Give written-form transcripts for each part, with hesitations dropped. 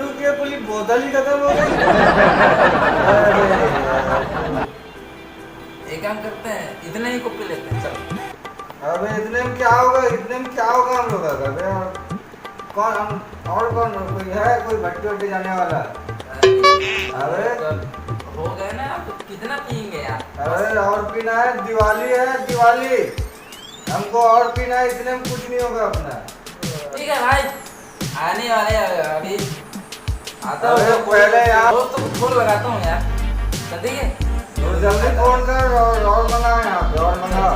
शुरू किया पूरी बोतल ही खत्म हो गई। एक काम करते हैं, इतने ही कॉपी लेते हैं, चलो। अबे इतने में क्या होगा, इतने में क्या होगा हम लोग का? अबे कौन हम और कौन कोई है, कोई भट्टी वट्टी जाने वाला? अबे हो गए ना, आप कितना पियेंगे यार? अरे और पीना है, दिवाली है दिवाली, हमको और पीना है, इतने में कुछ नहीं होगा अपना। ठीक है भाई, आने वाले अभी आता अरे हूँ। पहले यार तो फोन लगाता हूँ यार, चल ठीक है। तो जल्दी फोन कर और मंगा यहाँ पे, और मंगा।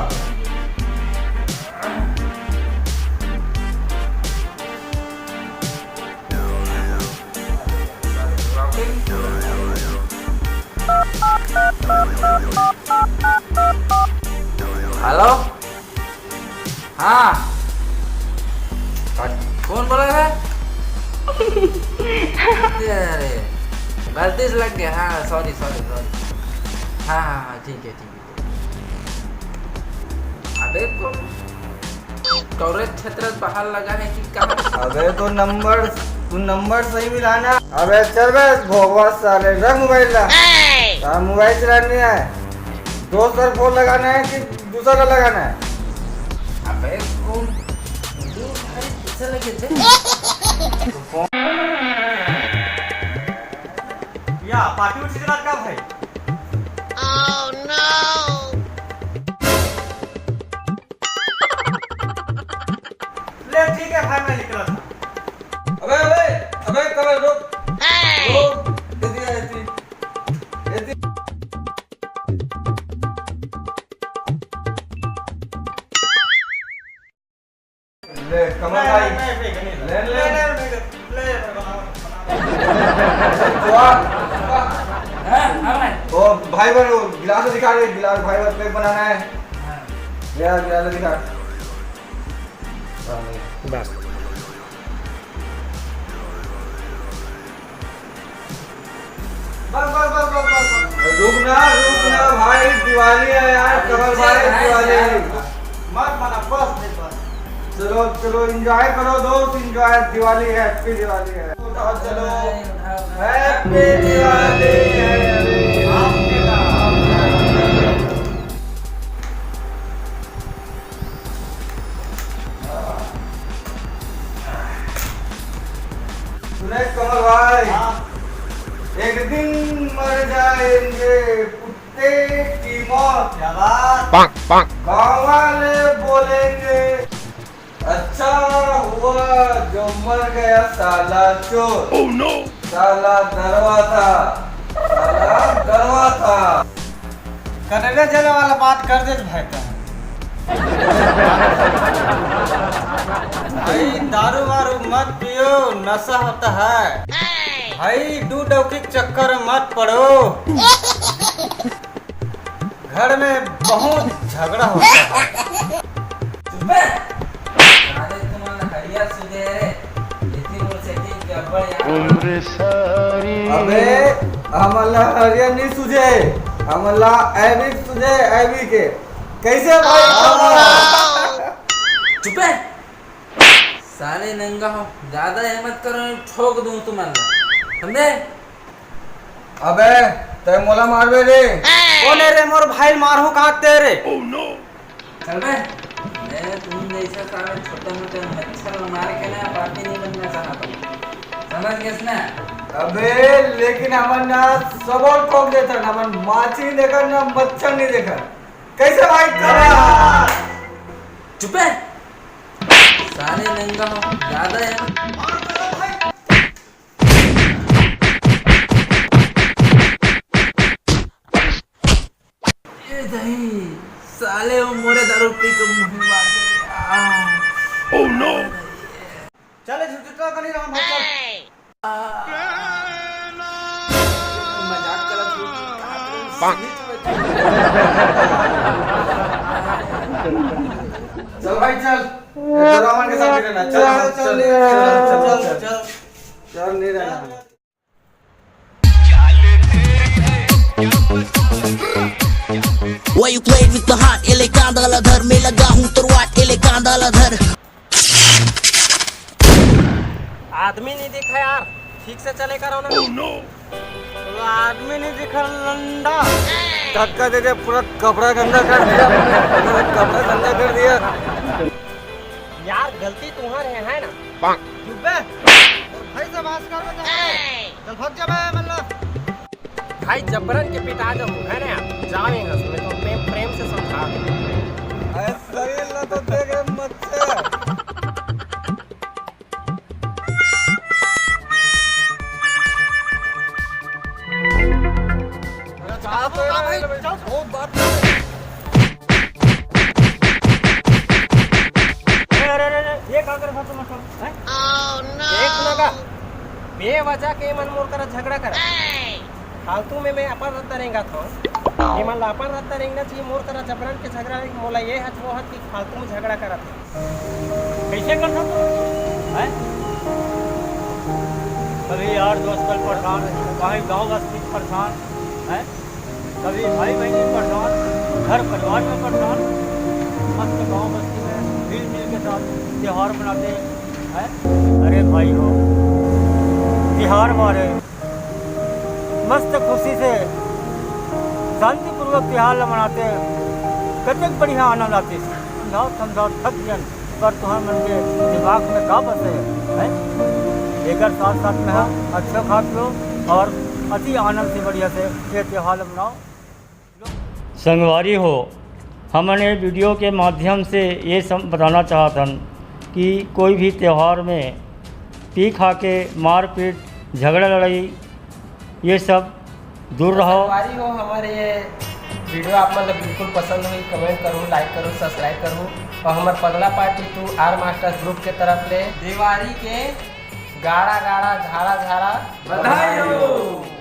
हेलो, हाँ कौन बोल रहा है? अरे गलती से लग गया, हाँ सॉरी सॉरी सॉरी। हाँ हाँ हाँ ठीक है ठीक है। अबे कवरेज क्षेत्र बाहर लगा है कि कहाँ? अबे तो तू नंबर सही मिलाना। अबे चल बे भोगवा साले, रख मोबाइल ला। हाँ मोबाइल चलानी है, दोस्त का फोन लगाना है कि दूसरा का लगाना है? अबे कौन भाई किसे लगे थे? तो फोन या पार्टी उठी चला का भाई? Oh no! ले ठीक है भाई, मैं निकला था। अबे अबे अबे कमर रुक रुक, दीदी ऐसी ऐसी। ले कमर भाई ले ले ओ भाई बन वो गिलास दिखा दे, गिलास भाई बन केक बनाना है। ले यार गिलास दिखा बस। रुक ना भाई, दिवाली है यार, कमल भाई दिवाली है। मत मना, बस नहीं बस। चलो चलो एंजॉय करो दोस्त, एंजॉय, दिवाली है, हैप्पी दिवाली है। चलो हैप्पी दिवाली है। आपके नाम सुने कमल भाई, हाँ। एक दिन मर जाएंगे कुत्ते की मौत, क्या बात? गाँव वाले बोलेंगे अच्छा हुआ जो मर गया साला चोर। oh, no. साला डरवा था। कनेडा जाने वाला बात कर दे भाई का। भाई दारू वारू मत पियो, नशा होता है। भाई डूडौकी के चक्कर में मत पड़ो, घर में बहुत झगड़ा होता है। चुप्पे अरे तुम्हारा हरिया सुधे रे, इतनी मोर से की गड़बड़ यार। अबे हमला हरिया नहीं सुझे, हमला ऐबिक सुझे, ऐबी के कैसे भाई? चुप्पे साले नंगा हो, ज्यादा हिम्मत करो ठोक दूं तुम्हारा, समझे? अबे ते मोला मारबे रे। बोले रे मोर भाई मारू कहाँ तेरे? चल बे, मैं तुम जैसे साले छोटे मोटे मच्छर मार के ना पार्टी नहीं बनना चाहता, समझ गए ना? अबे लेकिन हमन ना सबल ठोक देता, हमन माछी देखा ना मच्छर नहीं देखा, कैसे भाई करा? चुप्पे साले नंगा हो, ज्यादा है साले वो मोरे दारू पी के मुंह मार दे। ओह नो, चले झुटटा कनी रहा भाई चल। मजाक कर चल भाई चल, रामन के साथ रहना। चल नहीं रहना। Why you played with the heart? Ele कांदा धर में लगा हूँ तुरवाट, एले कांदा धर। आदमी नहीं देखा यार, ठीक से चले करो ना। तो आदमी नहीं दिखा लंडा, धक्का दे दिया, पूरा कपड़ा गंदा कर दिया, पूरा कपड़ा गंदा कर दिया। यार गलती तुम्हारे है ना। चुप बे, भाई से बात कर बे, चल भाग जा बे मतलब। भाई जबरन के पिता जो है ना, जाओ यहाँ से, मैं तो प्रेम से समझा दूँ। ऐसा ना तो देख मत से। बहुत बात ये क्या कर रहा तुम हैं? एक लगा बेवजह के मन मोर कर झगड़ा कर फालतू में मैं अपन रहता रहेगा तो ये मन अपन रहता रहेगा चाहिए मोर तरह जबरन के झगड़ा मोला ये हथ वो हथ की फालतू में झगड़ा करत कैसे कर सकते हैं? कभी यार दोस्त कल परेशान, कहीं गाँव बस्ती परेशान है, कभी भाई बहन परेशान, घर परिवार में परेशान, मस्त गाँव बस्ती में मिल मिल के साथ त्योहार मनाते हैं। अरे भाई हो त्योहार मारे मस्त खुशी से शांतिपूर्वक त्योहार मनाते कतक बढ़िया आनंद आते समझाओ समझाओ थक जन पर तुम्हार मन के दिमाग में का बसे है। लेकर साथ साथ में अच्छा खा पियो और अति आनंद से बढ़िया से ये त्योहार मनाओ। संगवारी हो, हमने वीडियो के माध्यम से ये सब बताना चाहता कि कोई भी त्यौहार में पी खा के मार पीट झगड़ा लड़ाई ये सब दूर रहो। संगवारी हो, हमारे ये वीडियो आप मतलब बिल्कुल पसंद हुई, कमेंट करूँ, लाइक करूँ, सब्सक्राइब करूँ और हमारे पगला पार्टी 2 आर मास्टर ग्रुप के तरफ ले दिवाली के गाड़ा गाड़ा झाड़ा झाड़ा बधाई हो।